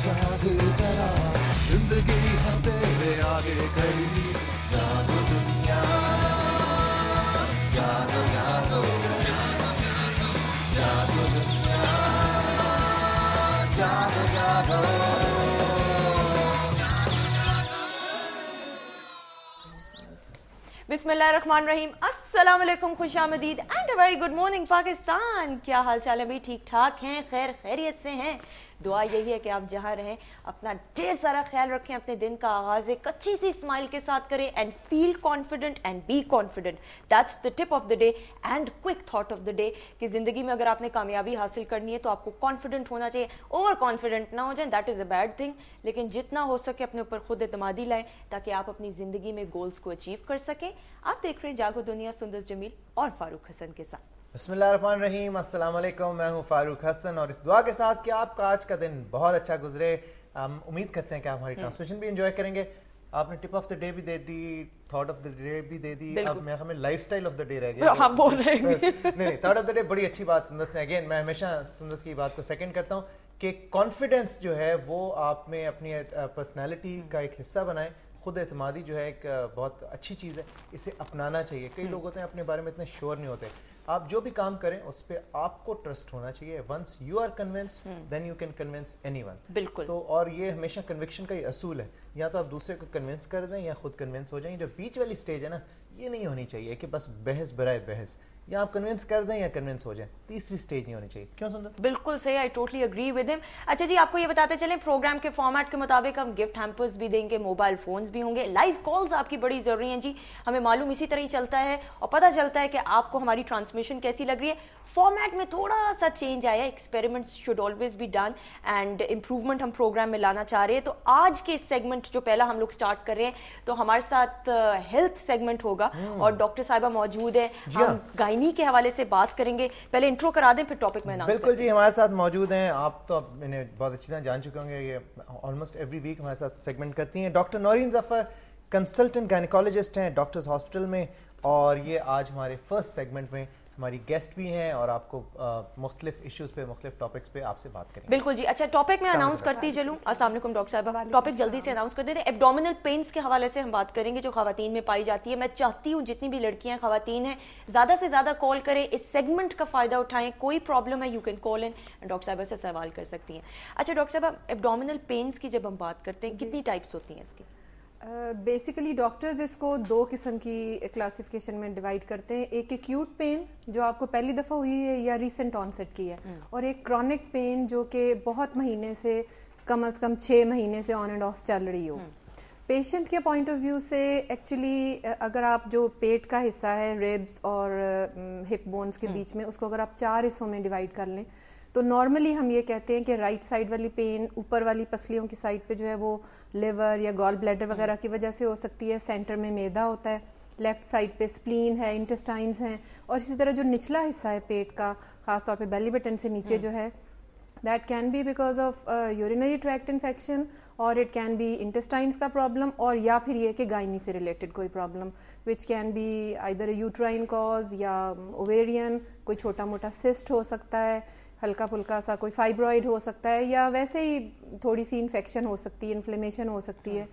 जाग जरा जिंदगी है तेरे आगे खड़ी जागो दुनिया जागो जागो जागो दुनिया जागो जागो बिस्मिल्लाहिर्रहमानिर्रहीम, अस्सलाम वालेकुम, खुशामदीद and a very good morning Pakistan. क्या हाल चाल है भाई? ठीक ठाक हैं, खैर खैरियत से हैं? दुआ यही है कि आप जहाँ रहें अपना ढेर सारा ख्याल रखें, अपने दिन का आगाज एक अच्छी सी स्माइल के साथ करें and feel confident and be confident. That's the tip of the day and quick thought of the day कि जिंदगी में अगर आपने कामयाबी हासिल करनी है तो आपको कॉन्फिडेंट होना चाहिए। ओवर कॉन्फिडेंट ना हो जाए, that is a bad thing, लेकिन जितना हो सके अपने ऊपर खुद एतमादी लाएं ताकि आप अपनी जिंदगी में गोल्स को अचीव कर सकें। आप देख रहे हैं जागो दुनिया सुंदर जमील और फारूक हसन के साथ। बिस्मिल्लाहिर्रहमानिर्रहीम, अस्सलाम वालेकुम। मैं हूं फारूक हसन और इस दुआ के साथ कि आपका आज का दिन बहुत अच्छा गुजरे। उम्मीद करते हैं कि आप हमारी ट्रांसमिशन भी एंजॉय करेंगे। आपने टिप ऑफ द डे भी दे दी, थॉट ऑफ द डे भी दे दी, अब मेरे ख्याल में लाइफस्टाइल ऑफ द डे रह गया। आप बोल रहे हैं नहीं, थॉट ऑफ द डे बड़ी अच्छी बात सुंदस ने, अगेन मैं हमेशा सुंदस की बात को सेकंड करता हूँ कि कॉन्फिडेंस जो है वो आप में अपनी पर्सनैलिटी का एक हिस्सा बनाए। खुद एतमादी जो है एक बहुत अच्छी चीज़ है, इसे अपनाना चाहिए। कई लोग होते हैं अपने बारे में इतने श्योर नहीं होते। आप जो भी काम करें उस पर आपको ट्रस्ट होना चाहिए। Once you are convinced then you can convince anyone. बिल्कुल। तो और ये हमेशा कन्विक्शन का ही असूल है, या तो आप दूसरे को कन्विंस कर दें या खुद कन्विंस हो जाएं। जो बीच वाली स्टेज है ना, ये नहीं होनी चाहिए कि बस बहस बराए बहस, या आप कन्विंस कर दें या कन्विंस हो जाए। तीसरी स्टेज नहीं होनी चाहिए। क्यों सुंदर? बिल्कुल सही, I totally agree with him. अच्छा जी, आपको ये बताते चलें प्रोग्राम के फॉर्मेट के मुताबिक हम गिफ्ट हैम्पर्स भी देंगे, मोबाइल फोन्स भी होंगे, लाइव कॉल्स आपकी बड़ी जरूरी हैं जी। हमें मालूम इसी तरह ही चलता है और पता चलता है कि आपको हमारी ट्रांसमिशन कैसी लग रही है। फॉर्मेट में थोड़ा सा चेंज आया, experiments should always be done and improvement हम प्रोग्राम में लाना चाह रहे हैं। तो आज के सेगमेंट जो पहला हम लोग स्टार्ट कर रहे हैं, तो हमारे साथ हेल्थ सेगमेंट होगा और डॉक्टर साहिबा मौजूद है। हम गायनी के हवाले से बात करेंगे। पहले इंट्रो करा दें फिर टॉपिक में अनाउंस। बिल्कुल जी, हमारे साथ मौजूद हैं। आप तो अब इन्हें बहुत अच्छी तरह जान चुके होंगे, ये ऑलमोस्ट एवरी वीक हमारे साथ सेगमेंट करती हैं। Doctor Naureen Zafar consultant gynaecologist हैं डॉक्टर्स हॉस्पिटल में, और ये आज हमारे फर्स्ट सेगमेंट में हमारी गेस्ट भी हैं और आपको मुख्तलिफ इश्यूज पे, मुख्तलिफ टॉपिक्स पे आपसे बात करेंगे। बिल्कुल जी। अच्छा, टॉपिक में अनाउंस करती चलूं। अस्सलाम वालेकुम डॉक्टर साहिबा, टॉपिक जल्दी से अनाउंस कर देते हैं। एब्डोमिनल पेन्स के हवाले से हम बात करेंगे जो खवातीन में पाई जाती है। मैं चाहती हूँ जितनी भी लड़कियां खवातीन हैं ज्यादा से ज्यादा कॉल करें, इस सेगमेंट का फायदा उठाएं। कोई प्रॉब्लम है you can call in, doctor साहिबा से सवाल कर सकती हैं। अच्छा डॉक्टर साहिबा, एब्डोमिनल पेन्स की जब हम बात करते हैं कितनी टाइप्स होती हैं इसकी? बेसिकली डॉक्टर्स इसको दो किस्म की क्लासिफिकेशन में डिवाइड करते हैं। एक एक्यूट पेन जो आपको पहली दफ़ा हुई है या रिसेंट ऑनसेट की है, और एक क्रॉनिक पेन जो कि बहुत महीने से, कम से कम 6 महीने से ऑन एंड ऑफ चल रही हो। पेशेंट के पॉइंट ऑफ व्यू से एक्चुअली अगर आप जो पेट का हिस्सा है, रिब्स और हिप बोन्स के बीच में, उसको अगर आप 4 हिस्सों में डिवाइड कर लें तो नॉर्मली हम ये कहते हैं कि राइट साइड वाली पेन ऊपर वाली पसलियों की साइड पे जो है वो लिवर या गॉल ब्लैडर वगैरह की वजह से हो सकती है। सेंटर में मैदा होता है, लेफ्ट साइड पे स्प्लीन है, इंटेस्टाइन्स हैं, और इसी तरह जो निचला हिस्सा है पेट का, खासतौर पे बेली बटन से नीचे जो है, that can be because of urinary tract infection, और इट कैन बी इंटेस्टाइन्स का प्रॉब्लम, और या फिर ये कि गायनी से रिलेटेड कोई problem which can be either uterine cause या ओवेरियन, कोई छोटा मोटा सिस्ट हो सकता है, हल्का फुल्का सा कोई फाइब्रॉइड हो सकता है, या वैसे ही थोड़ी सी इन्फेक्शन हो सकती है, इन्फ्लेमेशन हो सकती है।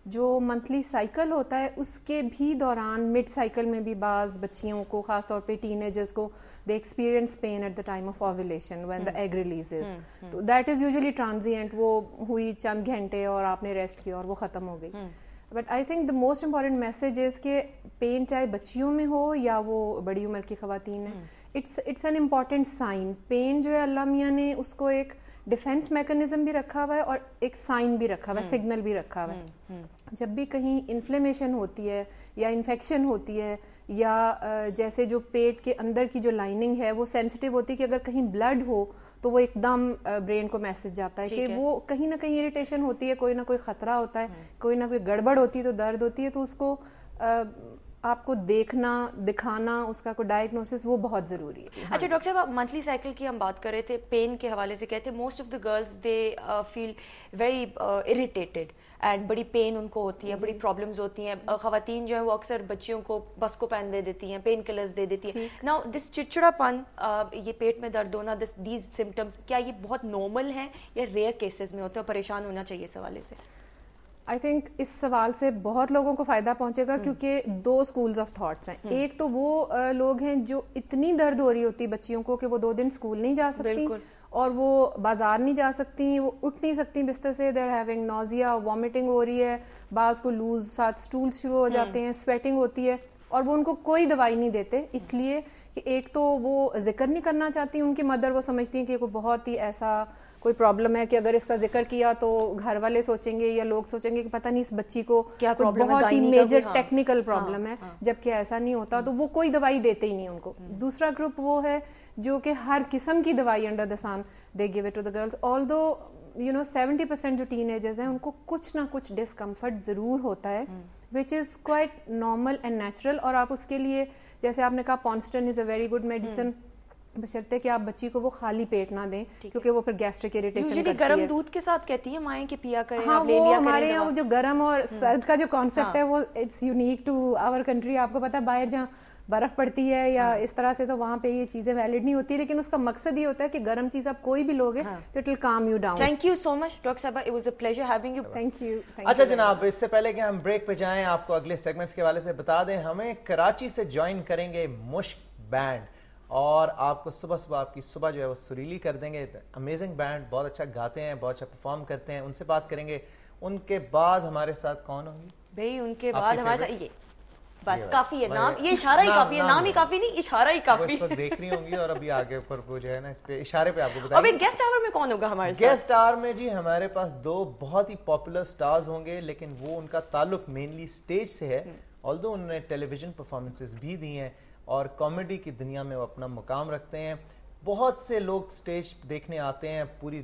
जो मंथली साइकिल होता है उसके भी दौरान, मिड साइकिल में भी बाज़ बच्चियों को, खासतौर पे टीनेजर्स को, they experience pain at the time of ovulation when the egg releases. तो दैट इज यूजुअली ट्रांजिएंट, वो हुई चंद घंटे और आपने रेस्ट किया और वो ख़त्म हो गई। But I think the most important message is कि पेन चाहे बच्चियों में हो या वो बड़ी उम्र की ख़वातीन है, it's an important sign. Pain जो है अल्लाह मियाँ ने उसको एक डिफेंस मैकेनिज्म भी रखा हुआ है और एक साइन भी रखा हुआ है, सिग्नल भी रखा हुआ है। जब भी कहीं इन्फ्लेमेशन होती है या इन्फेक्शन होती है, या जैसे जो पेट के अंदर की जो लाइनिंग है वो सेंसिटिव होती है कि अगर कहीं ब्लड हो तो वो एकदम ब्रेन को मैसेज जाता है कि वो कहीं ना कहीं इरिटेशन होती है, कोई ना कोई खतरा होता है, कोई ना कोई गड़बड़ होती है, तो दर्द होती है, तो उसको آپ کو دیکھنا دکھانا اس کا کوئی ڈائگنوسس وہ بہت ضروری ہے. اچھا ڈاکٹر صاحب، آپ منتھلی سائیکل کی ہم بات کر رہے تھے، پین کے حوالے سے کہتے ہیں most of the girls they feel very irritated and بڑی پین ان کو ہوتی ہے، بڑی پرابلمز ہوتی ہیں. خواتین جو ہیں وہ اکثر بچیوں کو بس کو پین دے دیتی ہیں، پین کلرز دے دیتی ہیں. نا دس چڑچڑا پن، یہ پیٹ میں درد ہونا، دیز سمٹمس، کیا یہ بہت نارمل ہیں یا ریئر کیسز میں ہوتے ہیں؟ پریشان ہونا چاہیے اس حوالے سے. آئی تھنک اس سوال سے بہت لوگوں کو فائدہ پہنچے گا، کیونکہ دو اسکولز آف تھاٹس ہیں. ایک تو وہ لوگ ہیں جو اتنی درد ہو رہی ہوتی بچیوں کو کہ وہ 2 دن اسکول نہیں جا سکتی اور وہ بازار نہیں جا سکتی، وہ اٹھ نہیں سکتی بستر سے، they are having nausea, vomiting ہو رہی ہے، بعض کو لوز ساتھ اسٹول شروع ہو جاتے ہیں، سویٹنگ ہوتی ہے، اور وہ ان کو کوئی دوائی نہیں دیتے. اس لیے کہ ایک تو وہ ذکر نہیں کرنا چاہتی ان کی مدر، وہ سمجھتی ہیں کہ کوئی بہت ہی ایسا کوئی پرابلم ہے کہ اگر اس کا ذکر کیا تو گھر والے سوچیں گے یا لوگ سوچیں گے کہ پتہ نہیں اس بچی کو بہت ہی میجر ٹیکنیکل پرابلم ہے، جبکہ ایسا نہیں ہوتا. تو وہ کوئی دوائی دیتے ہی نہیں ان کو. دوسرا گروپ وہ ہے جو کہ ہر قسم کی دوائی under the sun they gave it to the girls. Although 70% جو ٹین ایجرز ہیں ان کو کچھ نہ کچھ ڈسکمفرٹ ضرور ہوتا ہے، which is quite normal and natural. اور آپ اس کے لیے جیسے آپ نے کہا پونسٹن از اے ویری گڈ میڈیسن، بشرطے کہ آپ بچی کو وہ خالی پیٹ نہ دیں کیونکہ وہ پھر گیسٹرک اریٹیشن کرتی ہے. گرم دودھ کے ساتھ کہتی ہیں مائیں کہ پیا کریں. ہاں وہ ہمارے یہاں وہ جو گرم اور سرد کا جو کانسیپٹ ہے وہ it's unique to our country. آپ کو پتا ہے باہر جہاں برف پڑتی ہے یا اس طرح سے تو وہاں پہ یہ چیزیں ویلڈ نہیں ہوتی، لیکن اس کا مقصد یہ ہوتا ہے کہ گرم چیز آپ کوئی بھی لوگے تو it will calm you down. Thank you so much doctor صاحبہ، it was a pleasure having you. Thank you. اچھا جناب، اس سے پہلے کہ ہم بریک پہ جائیں آپ کو اگلے سیگمنٹس کے حوالے سے بتا دیں، ہمیں کراچی سے جوائن کریں گے مشک بینڈ، اور آپ کو صبح آپ کی صبح جو ہے وہ سریلی کر دیں گے. امیزنگ بینڈ، بہت اچھا گاتے ہیں، بہت اچھا پرفارم کرتے ہیں. ان سے بات کریں گے. ان کے بعد ہمارے ساتھ کون ہوں گی بھائی؟ ان کے بعد ہمارے ساتھ یہ بس کافی ہے نام، یہ اشارہ ہی کافی ہے، نام ہی کافی نہیں، اشارہ ہی کافی ہے. دیکھ رہی ہوں گی اور ابھی آگے اوپر وہ جو ہے نا اس پہ اشارے پہ آپ کو اور بتائیں. گیسٹ آور میں کون ہوگا ہمارے ساتھ؟ گیسٹ آور میں جی ہمارے پاس 2 بہت ہی پاپولر سٹارز ہوں گے، لیکن وہ ان کا تعلق مینلی سٹیج سے ہے. آلدو انہوں نے ٹیلی ویژن پرفارمنسز بھی دی ہیں اور کامیڈی کی دنیا میں وہ اپنا مقام رکھتے ہیں. بہت سے لوگ سٹیج دیکھنے آتے ہیں پوری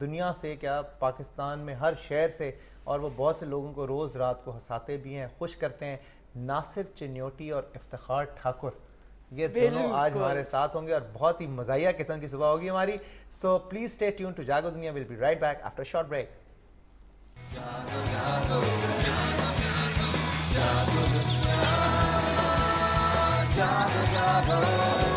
دنیا سے، کیا پاکستان میں ہر شہر سے، اور وہ بہت سے لوگوں کو روز رات کو ہنساتے بھی ہیں، خوش کرتے ہیں. ناصر چنیوٹی اور افتخار ٹھاکر، یہ دونوں آج ہمارے ساتھ ہوں گے اور بہت ہی مزاحیہ قسم کی صبح ہوگی ہماری. So please stay tuned to Jaago Duniya. We'll be right back after short break. جاگو